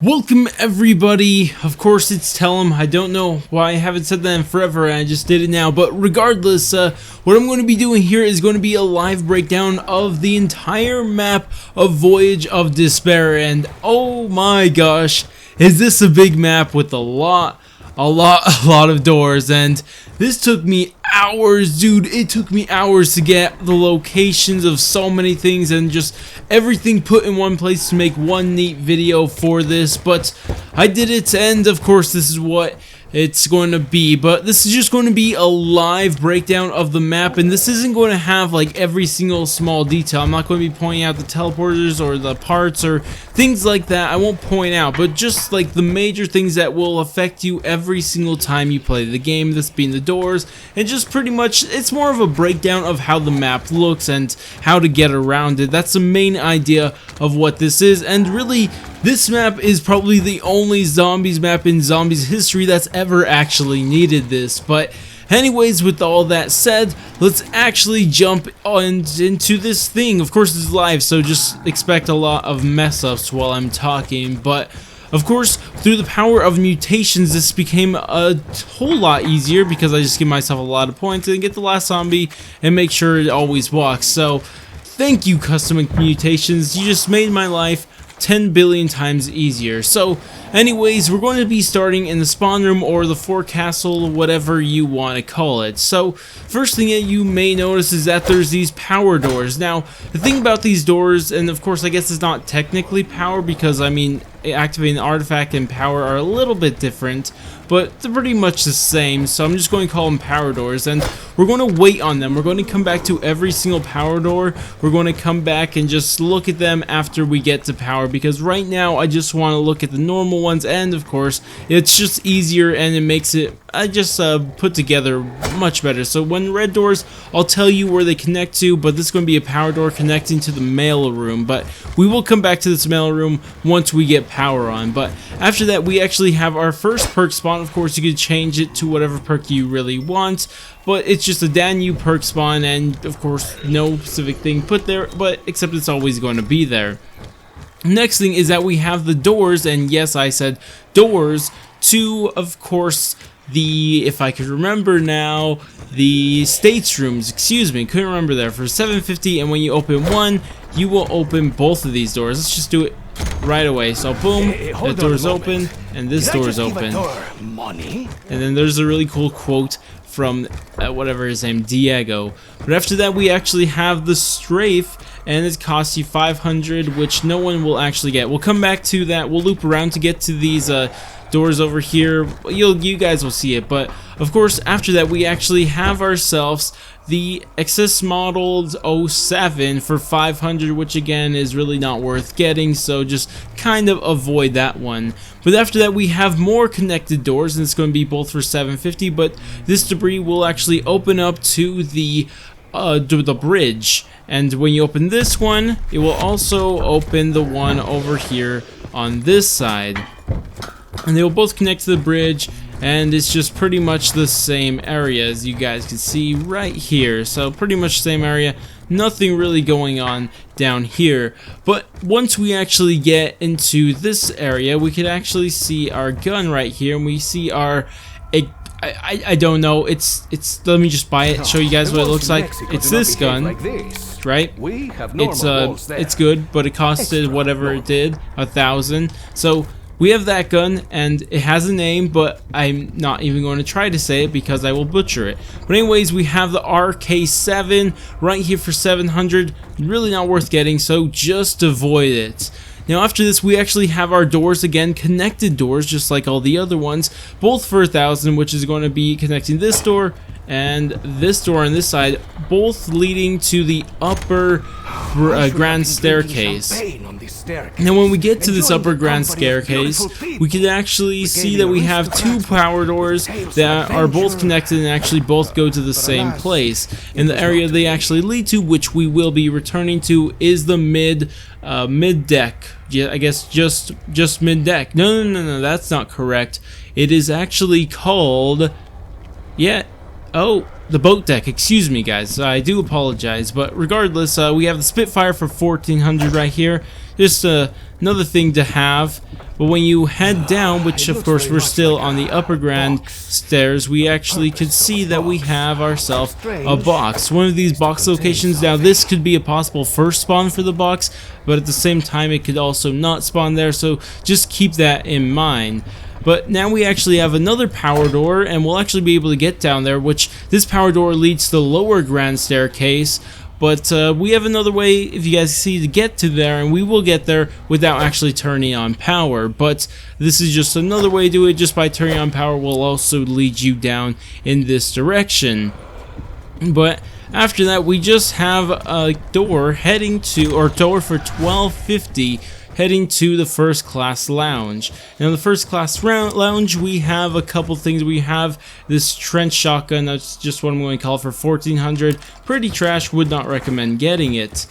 Welcome everybody. Of course it's Tellum. I don't know why I haven't said that in forever and I just did it now, but regardless, what I'm going to be doing here is going to be a live breakdown of the entire map of Voyage of Despair. And oh my gosh, is this a big map with a lot of doors. And this took me hours, dude. It took me hours to get the locations of so many things and just everything put in one place to make one neat video for this, but I did it. And of course this is what it's going to be, but this is just going to be a live breakdown of the map, and this isn't going to have like every single small detail. I'm not going to be pointing out the teleporters or the parts or things like that. I won't point out, but just like the major things that will affect you every single time you play the game, this being the doors, and just pretty much it's more of a breakdown of how the map looks and how to get around it. That's the main idea of what this is. And really, this map is probably the only zombies map in zombies history that's ever actually needed this. But anyways, with all that said, let's actually jump on into this thing. Of course it's live, so just expect a lot of mess ups while I'm talking, but of course through the power of mutations this became a whole lot easier because I just give myself a lot of points and get the last zombie and make sure it always walks. So thank you, custom mutations, you just made my life 10 billion times easier. So anyways, we're going to be starting in the spawn room or the forecastle, whatever you want to call it. So first thing that you may notice is that there's these power doors. Now the thing about these doors, and of course I guess it's not technically power because I mean activating artifact and power are a little bit different, but they're pretty much the same, so I'm just going to call them power doors, and we're going to wait on them. We're going to come back to every single power door. We're going to come back and just look at them after we get to power, because right now I just want to look at the normal ones, and of course it's just easier and it makes it put together much better. So when red doors, I'll tell you where they connect to, but this is going to be a power door connecting to the mail room, but we will come back to this mail room once we get power on. But after that we actually have our first perk spawn. Of course you could change it to whatever perk you really want, but it's just a Dan perk spawn, and of course no specific thing put there, but except it's always going to be there. Next thing is that we have the doors, and yes, I said doors, to of course the, if I could remember now, the states rooms, excuse me, couldn't remember there, for 750, and when you open one you will open both of these doors. Let's just do it right away. So boom, that door is open and this door is open. And then there's a really cool quote from whatever his name, Diego. But after that we actually have the strafe, and it costs you 500, which no one will actually get. We'll come back to that. We'll loop around to get to these doors over here. You guys will see it, but of course after that we actually have ourselves the XS modeled 07 for 500, which again is really not worth getting, so just kind of avoid that one. But after that we have more connected doors, and it's going to be both for 750, but this debris will actually open up to the bridge, and when you open this one it will also open the one over here on this side, and they will both connect to the bridge, and it's just pretty much the same area as you guys can see right here. So pretty much the same area, nothing really going on down here. But once we actually get into this area we could actually see our gun right here, and we see our I don't know, it's let me just buy it, show you guys what it looks like. It's this gun, right? It's good, but it costed whatever it did, 1,000. So we have that gun, and it has a name, but I'm not even going to try to say it because I will butcher it. But anyways, we have the RK7 right here for 700, really not worth getting, so just avoid it. Now after this we actually have our doors again, connected doors just like all the other ones, both for 1,000, which is going to be connecting this door and this door on this side, both leading to the upper grand staircase. Now when we get to this upper grand staircase we can actually see that we have two power doors that are both connected and actually both go to the same place, and the area they actually lead to, which we will be returning to, is the mid deck. Yeah, I guess just mid deck. No, that's not correct. It is actually called, the boat deck. Excuse me guys, I do apologize, but regardless we have the Spitfire for 1400 right here. Just another thing to have. But when you head down, which of course we're still on the upper grand stairs, we actually could see that we have ourselves a box. One of these box locations. Now this could be a possible first spawn for the box, but at the same time it could also not spawn there, so just keep that in mind. But now we actually have another power door, and we'll actually be able to get down there, which this power door leads to the lower grand staircase. But we have another way, if you guys see, to get to there, and we will get there without actually turning on power. But this is just another way to do it. Just by turning on power will also lead you down in this direction. But after that, we just have a door heading to, or door for 1250, heading to the first class lounge. Now the first class lounge, we have a couple things. We have this trench shotgun, that's just what I'm going to call it, for 1400. Pretty trash, would not recommend getting it.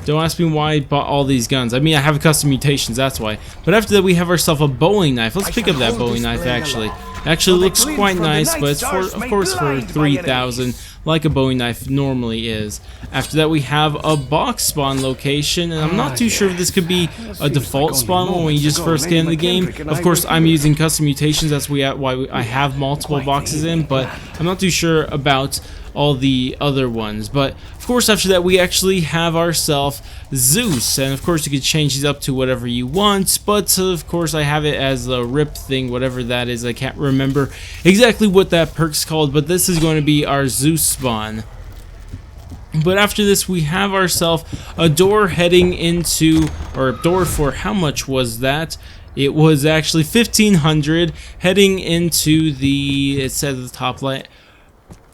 Don't ask me why I bought all these guns. I mean, I have custom mutations, that's why. But after that, we have ourselves a Bowie knife. Let's pick up that Bowie knife, actually. Actually looks quite nice, but it's for, of course, for 3,000, like a Bowie knife normally is. After that, we have a box spawn location, and I'm not too sure if this could be a default spawn when you just first get in the game. Of course, I'm using custom mutations, that's why I have multiple boxes in, but I'm not too sure about all the other ones. But of course, after that, we actually have ourselves Zeus, and of course you can change these up to whatever you want, but of course I have it as a rip thing, whatever that is. I can't remember exactly what that perk's called, but this is going to be our Zeus spawn. But after this, we have ourselves a door heading into, or a door for, how much was that? It was actually 1500, heading into the, it said at the top light,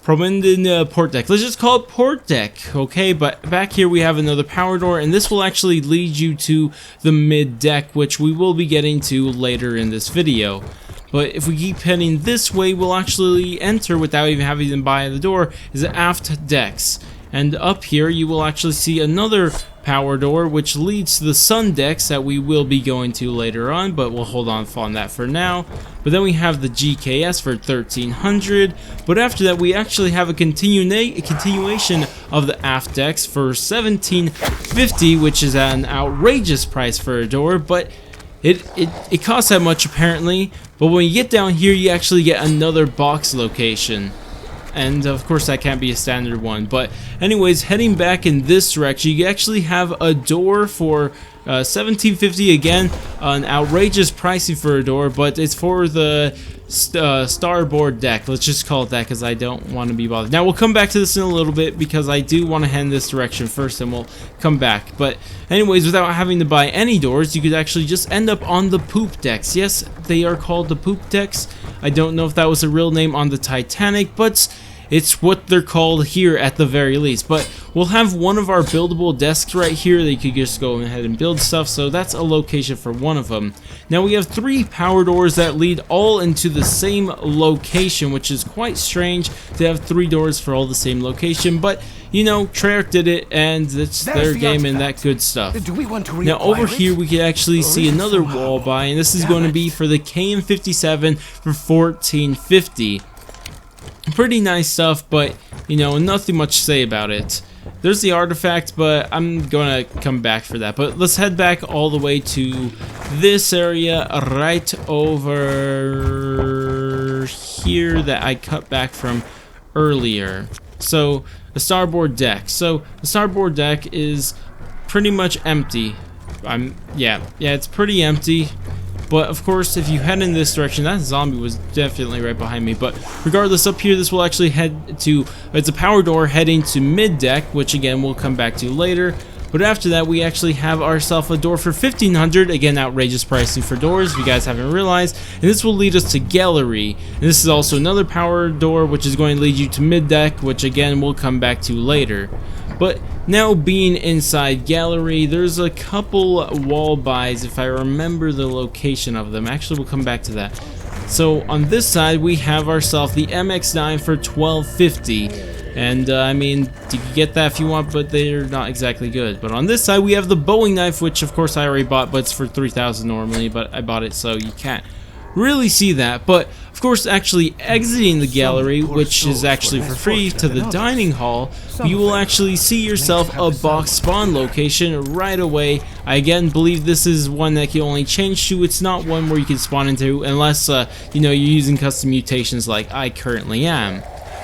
Promenade port deck. Let's just call it port deck, okay? But back here we have another power door, and this will actually lead you to the mid deck, which we will be getting to later in this video. But if we keep heading this way, we'll actually enter, without even having to buy the door, is the aft decks. And up here you will actually see another power door, which leads to the sun decks that we will be going to later on, but we'll hold on that for now. But then we have the GKS for 1300, but after that we actually have a continuation of the aft decks for 1750, which is an outrageous price for a door, but it costs that much apparently. But when you get down here, you actually get another box location. And of course that can't be a standard one. But anyways, heading back in this direction, you actually have a door for 1750. Again, an outrageous pricing for a door, but it's for the starboard deck. Let's just call it that, because I don't want to be bothered. Now we'll come back to this in a little bit, because I do want to head in this direction first, and we'll come back. But anyways, without having to buy any doors, you could actually just end up on the poop decks. Yes, they are called the poop decks. I don't know if that was a real name on the Titanic, but it's what they're called here at the very least. But we'll have one of our buildable desks right here that you could just go ahead and build stuff, so that's a location for one of them. Now we have 3 power doors that lead all into the same location, which is quite strange to have 3 doors for all the same location, but you know, Treyarch did it, and it's their game and that good stuff. Now over here we can actually see another wall buy, and this is going to be for the KM57 for 1450. Pretty nice stuff, but you know, nothing much to say about it. There's the artifact, but I'm gonna come back for that. But let's head back all the way to this area right over here that I cut back from earlier. So the starboard deck. So the starboard deck is pretty much empty. Yeah, it's pretty empty. But of course, if you head in this direction, that zombie was definitely right behind me. But regardless, up here, this will actually head to, it's a power door heading to mid deck, which again we'll come back to later. But after that, we actually have ourselves a door for 1500. Again, outrageous pricing for doors, if you guys haven't realized. And this will lead us to gallery. And this is also another power door, which is going to lead you to mid deck, which again we'll come back to later. But now being inside gallery, there's a couple wall buys, if I remember the location of them. Actually, we'll come back to that. So on this side, we have ourselves the MX9 for 1250. And I mean, you can get that if you want, but they're not exactly good. But on this side, we have the Bowie knife, which of course I already bought, but it's for 3,000 normally, but I bought it so you can't really see that. But of course, actually exiting the gallery, which is actually for free, to the dining hall, you will actually see yourself a box spawn location right away. I again believe this is one that you only change to. It's not one where you can spawn into unless you know, you're using custom mutations like I currently am.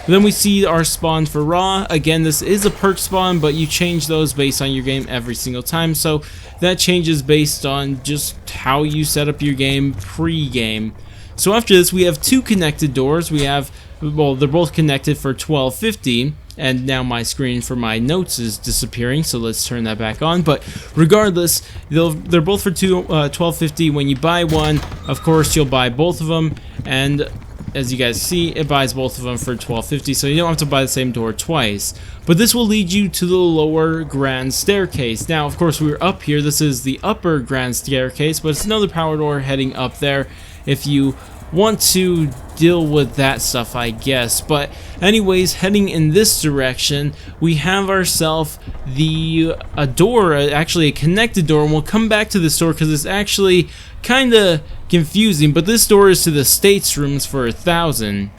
Then we see our spawn for Raw. Again, this is a perk spawn, but you change those based on your game every single time, so that changes based on just how you set up your game pre-game. So after this, we have two connected doors. We have, well, they're both connected for 1250, and now my screen for my notes is disappearing, so let's turn that back on. But regardless, they're both for 1250. When you buy one, of course, you'll buy both of them, and as you guys see, it buys both of them for 1250, so you don't have to buy the same door twice. But this will lead you to the lower grand staircase. Now, of course, we're up here. This is the upper grand staircase, but it's another power door heading up there if you want to deal with that stuff, I guess. But anyways, heading in this direction, we have ourselves a door, actually a connected door, and we'll come back to this door because it's actually kind of confusing. But this door is to the states rooms for 1,000.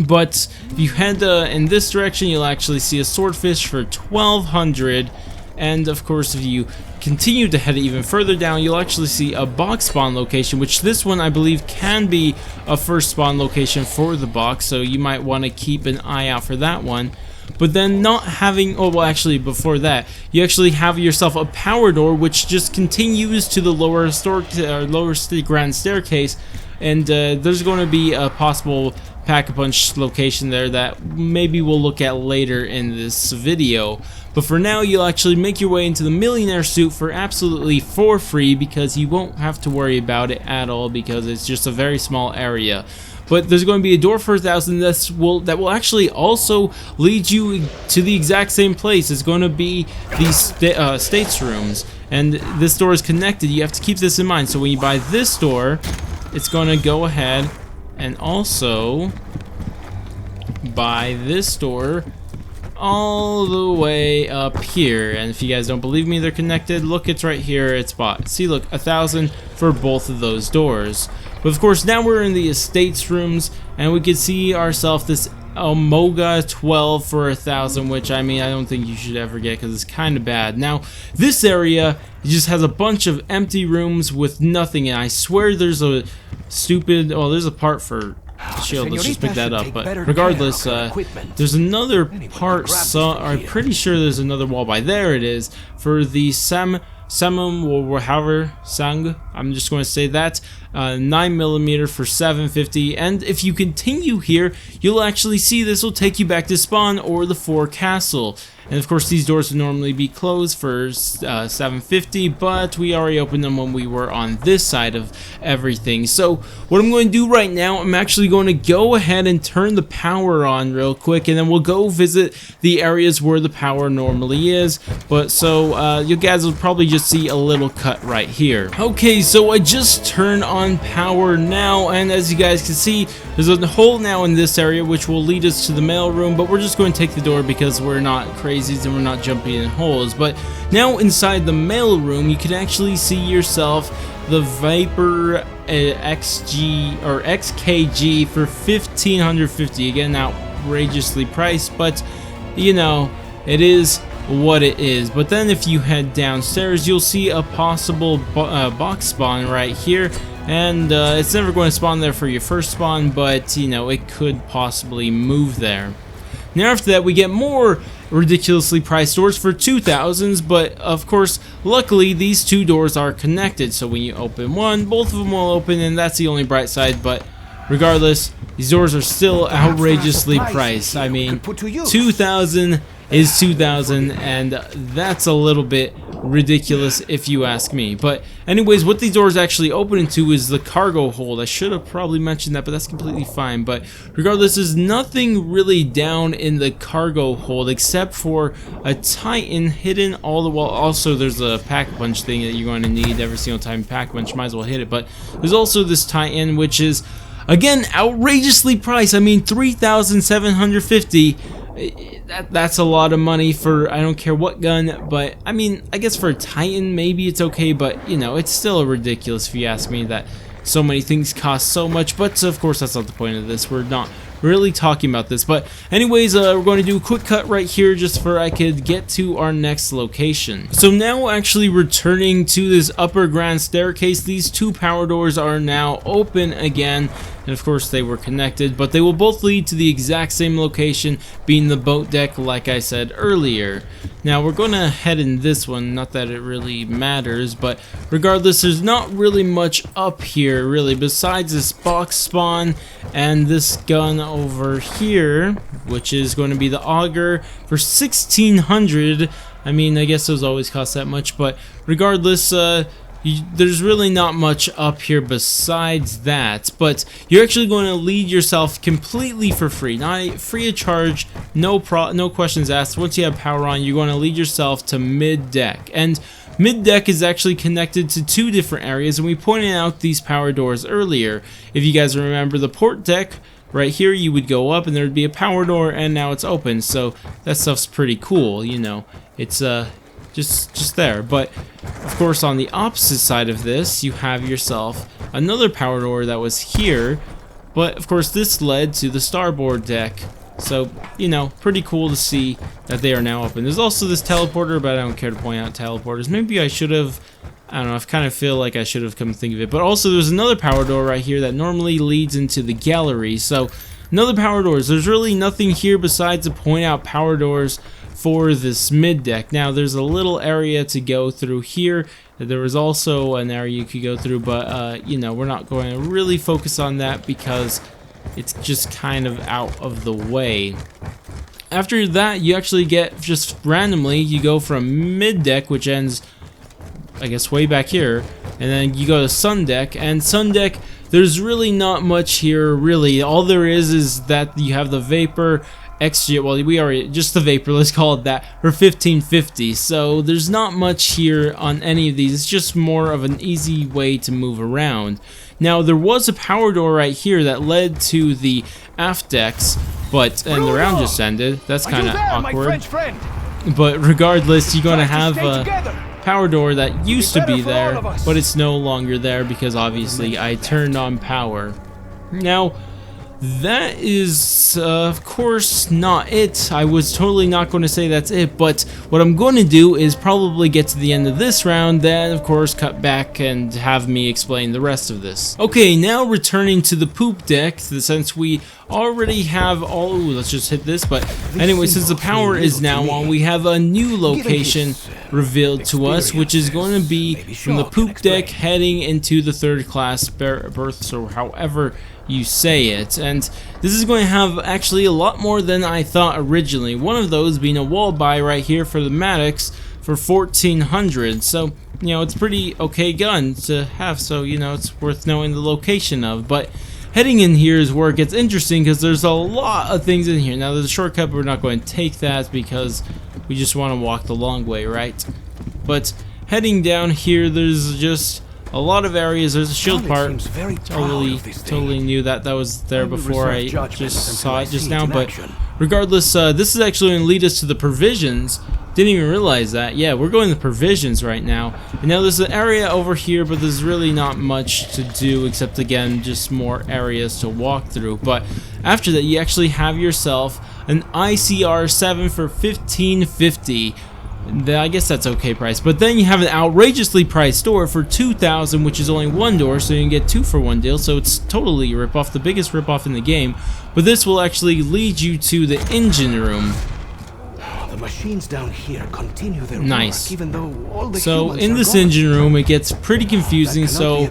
But if you head in this direction, you'll actually see a swordfish for 1,200. And of course, if you continue to head even further down, you'll actually see a box spawn location, which this one I believe can be a first spawn location for the box, so you might want to keep an eye out for that one. But then not having, oh well, actually before that, you actually have yourself a power door which just continues to the lower grand staircase, and there's going to be a possible pack-a-punch location there that maybe we'll look at later in this video. But for now, you'll actually make your way into the millionaire suit for free, because you won't have to worry about it at all, because it's just a very small area. But there's going to be a door for 1,000 that will actually also lead you to the exact same place. It's going to be these states rooms, and this door is connected. You have to keep this in mind. So when you buy this door, it's going to go ahead and also buy this door all the way up here. And if you guys don't believe me, they're connected. Look, it's right here. It's bought. See, look, 1,000 for both of those doors. But of course, now we're in the estates rooms, and we can see ourselves this Omega 12 for 1,000, which I mean, I don't think you should ever get because it's kind of bad. Now, this area just has a bunch of empty rooms with nothing, and I swear there's a stupid, oh, there's a part for shield. Let's just pick that up. But regardless, there's another part, so I'm pretty sure there's another wall by there. It is for the Samum, or however, Sang, I'm just going to say that, 9mm for 750. And if you continue here, you'll actually see this will take you back to spawn or the 4 castle. And of course, these doors would normally be closed for 750, but we already opened them when we were on this side of everything. So what I'm going to do right now, I'm actually going to go ahead and turn the power on real quick, and then we'll go visit the areas where the power normally is. But so you guys will probably just see a little cut right here. Okay, so I just turned on power now, and as you guys can see, there's a hole now in this area which will lead us to the mail room, but we're just going to take the door because we're not crazies and we're not jumping in holes. But now inside the mail room, you can actually see yourself the Viper XG or XKG for 1,550. Again, outrageously priced, but you know, it is what it is. But then if you head downstairs, you'll see a possible box spawn right here, and it's never going to spawn there for your first spawn, but you know, it could possibly move there. Now after that, we get more ridiculously priced doors for 2,000s, but of course, luckily these two doors are connected, so when you open one, both of them will open, and that's the only bright side. But regardless, these doors are still outrageously priced. I mean, 2,000 is 2,000, and that's a little bit ridiculous if you ask me. But anyways, what these doors actually open into is the cargo hold. I should have probably mentioned that, but that's completely fine. But regardless, there's nothing really down in the cargo hold except for a Titan hidden all the while. Also, there's a pack-a-punch thing that you're going to need every single time you pack-a-punch. Might as well hit it. But there's also this Titan, which is, again, outrageously priced. I mean, 3,750. That's a lot of money for I don't care what gun, but I mean, I guess for a Titan maybe it's okay, but you know, it's still ridiculous if you ask me that so many things cost so much, but of course that's not the point of this. We're not really talking about this, but anyways, we're going to do a quick cut right here just for I could get to our next location. So now actually returning to this upper grand staircase, these two power doors are now open again, and of course they were connected, but they will both lead to the exact same location, being the boat deck like I said earlier. Now we're going to head in this one, not that it really matters, but regardless, there's not really much up here really besides this box spawn and this gun over here, which is going to be the auger for 1600. I mean, I guess those always cost that much, but regardless, there's really not much up here besides that, but you're actually going to lead yourself completely for free, not free of charge, no questions asked. Once you have power on, you're going to lead yourself to mid deck, and mid deck is actually connected to two different areas, and we pointed out these power doors earlier. If you guys remember the port deck, right here you would go up and there would be a power door, and now it's open, so that stuff's pretty cool, you know. It's just there. But of course on the opposite side of this you have yourself another power door that was here, but of course this led to the starboard deck, so you know, pretty cool to see that they are now open. There's also this teleporter, but I don't care to point out teleporters. Maybe I should have, I don't know, I kind of feel like I should have come to think of it. But also there's another power door right here that normally leads into the gallery, so another power doors. There's really nothing here besides to point out power doors for this mid deck. Now there's a little area to go through here. There was also an area you could go through, but you know, we're not going to really focus on that because it's just kind of out of the way. After that you actually get, just randomly, you go from mid deck, which ends I guess way back here, and then you go to sun deck, and sun deck, there's really not much here really. All there is that you have the vapor extra, well, we already, just the vapor, let's call it that, for 1550. So there's not much here on any of these. It's just more of an easy way to move around. Now there was a power door right here that led to the aft decks, but and the round just ended. That's kind of awkward. But regardless, you're gonna have a power door that used to be there, but it's no longer there because obviously I turned on power. Now that is, of course, not it. I was totally not going to say that's it, but what I'm going to do is probably get to the end of this round, then of course cut back and have me explain the rest of this. Okay, now returning to the poop deck, since we already have all, ooh, let's just hit this, but anyway, since the power is now on, we have a new location revealed to us, which is going to be from the poop deck heading into the third class berths, or however you say it. And this is going to have actually a lot more than I thought originally, one of those being a wall buy right here for the Maddox for 1400. So you know, it's pretty okay gun to have, so you know, it's worth knowing the location of. But heading in here is where it gets interesting, because there's a lot of things in here. Now there's a shortcut, but we're not going to take that because we just want to walk the long way, right? But heading down here, there's just a lot of areas. There's a shield part. Totally knew that was there before I just saw it just now. But regardless, this is actually going to lead us to the provisions. Didn't even realize that. Yeah, we're going to provisions right now. And now there's an area over here, but there's really not much to do except, again, just more areas to walk through. But after that, you actually have yourself an ICR-7 for 1550. I guess that's okay price. But then you have an outrageously priced door for 2,000, which is only one door, so you can get 2 for 1 deal. So it's totally a ripoff, the biggest ripoff in the game. But this will actually lead you to the engine room. The machines down here continue their nice. work, even though all the so humans in are this gone. engine room, it gets pretty confusing, so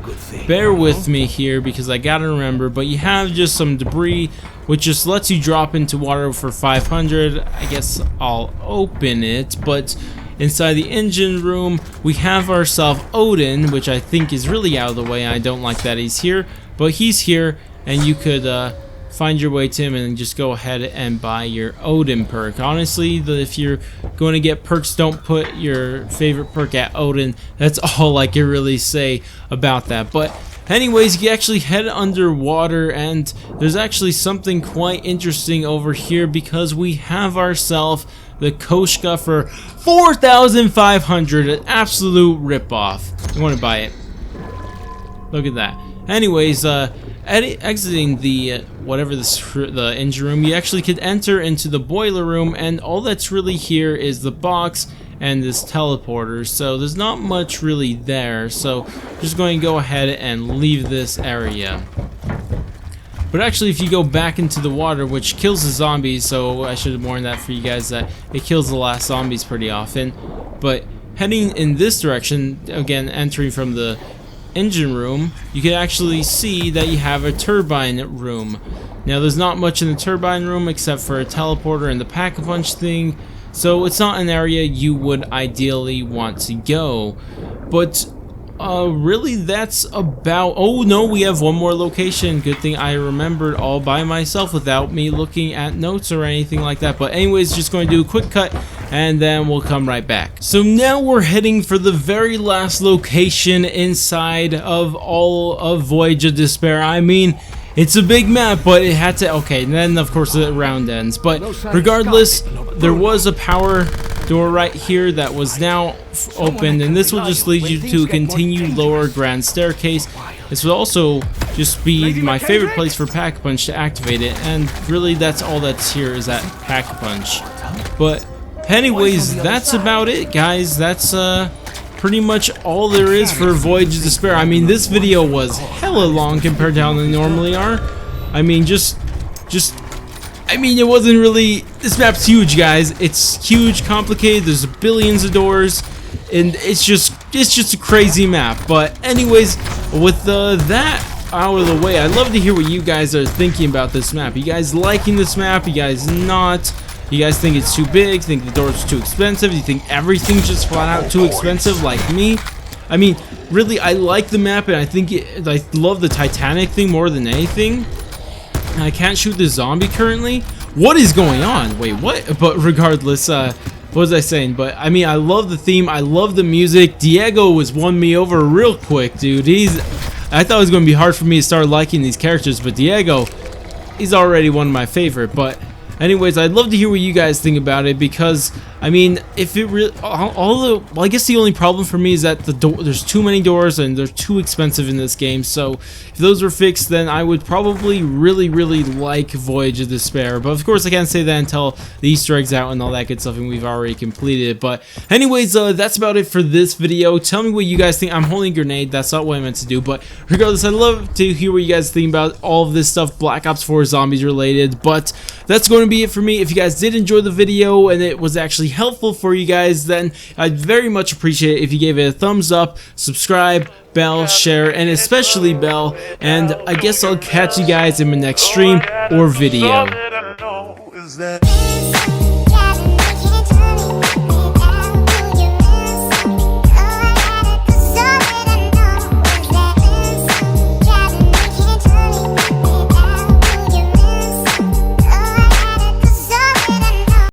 bear with me here because I gotta remember. But you have just some debris, which just lets you drop into water for 500. I guess I'll open it. But inside the engine room, we have ourselves Odin, which I think is really out of the way. I don't like that he's here, but he's here, and you could find your way to him and just go ahead and buy your Odin perk. Honestly, if you're going to get perks, don't put your favorite perk at Odin. That's all I can really say about that. But anyways, you actually head underwater, and there's actually something quite interesting over here, because we have ourselves the Koshka for 4,500, an absolute ripoff. You want to buy it? Look at that. anyways, exiting the whatever the engine room, you actually could enter into the boiler room, and all that's really here is the box and this teleporter. So there's not much really there. So I'm just going to go ahead and leave this area. But actually, if you go back into the water, which kills the zombies, so I should have warned that for you guys that it kills the last zombies pretty often. But heading in this direction, again entering from the engine room, you can actually see that you have a turbine room. Now there's not much in the turbine room except for a teleporter and the pack-a-punch thing, so it's not an area you would ideally want to go. But really that's about... oh no, we have one more location. Good thing I remembered all by myself without me looking at notes or anything like that. But anyways, just going to do a quick cut and then we'll come right back. So now we're heading for the very last location inside of all of Voyage of Despair. I mean, it's a big map, but it had to... okay, and then of course the round ends. But regardless, there was a power door right here that was now opened, and this will just lead you to a continued lower grand staircase. This will also just be my favorite place for Pack-a-Punch to activate it, and really that's all that's here is that Pack-a-Punch. But anyways, that's about it, guys. That's pretty much all there is for Voyage of Despair. I mean, this video was hella long compared to how they normally are. I mean, I mean, it wasn't really... this map's huge, guys. It's huge, complicated, there's billions of doors, and it's just a crazy map. But anyways, with that out of the way, I'd love to hear what you guys are thinking about this map. You guys liking this map? You guys not? You guys think it's too big? Think the doors are too expensive? You think everything's just flat out too expensive like me? I mean, really, I like the map, and I think I love the Titanic thing more than anything. I can't shoot the zombie currently. What is going on? Wait, what? But regardless, what was I saying? But I mean, I love the theme. I love the music. Diego was won me over real quick, dude. I thought it was going to be hard for me to start liking these characters, but Diego, he's already one of my favorite. But anyways, I'd love to hear what you guys think about it, because I mean, if it really well, I guess the only problem for me is that there's too many doors and they're too expensive in this game. So if those were fixed, then I would probably really like Voyage of Despair. But of course, I can't say that until the Easter eggs out and all that good stuff, and we've already completed it. But anyways, that's about it for this video. Tell me what you guys think. I'm holding a grenade. That's not what I meant to do. But regardless, I'd love to hear what you guys think about all of this stuff, Black Ops 4 zombies related. But that's going to be it for me. If you guys did enjoy the video and it was actually helpful for you guys, then I'd very much appreciate it if you gave it a thumbs up, subscribe, bell, share, and especially bell. And I guess I'll catch you guys in my next stream or video.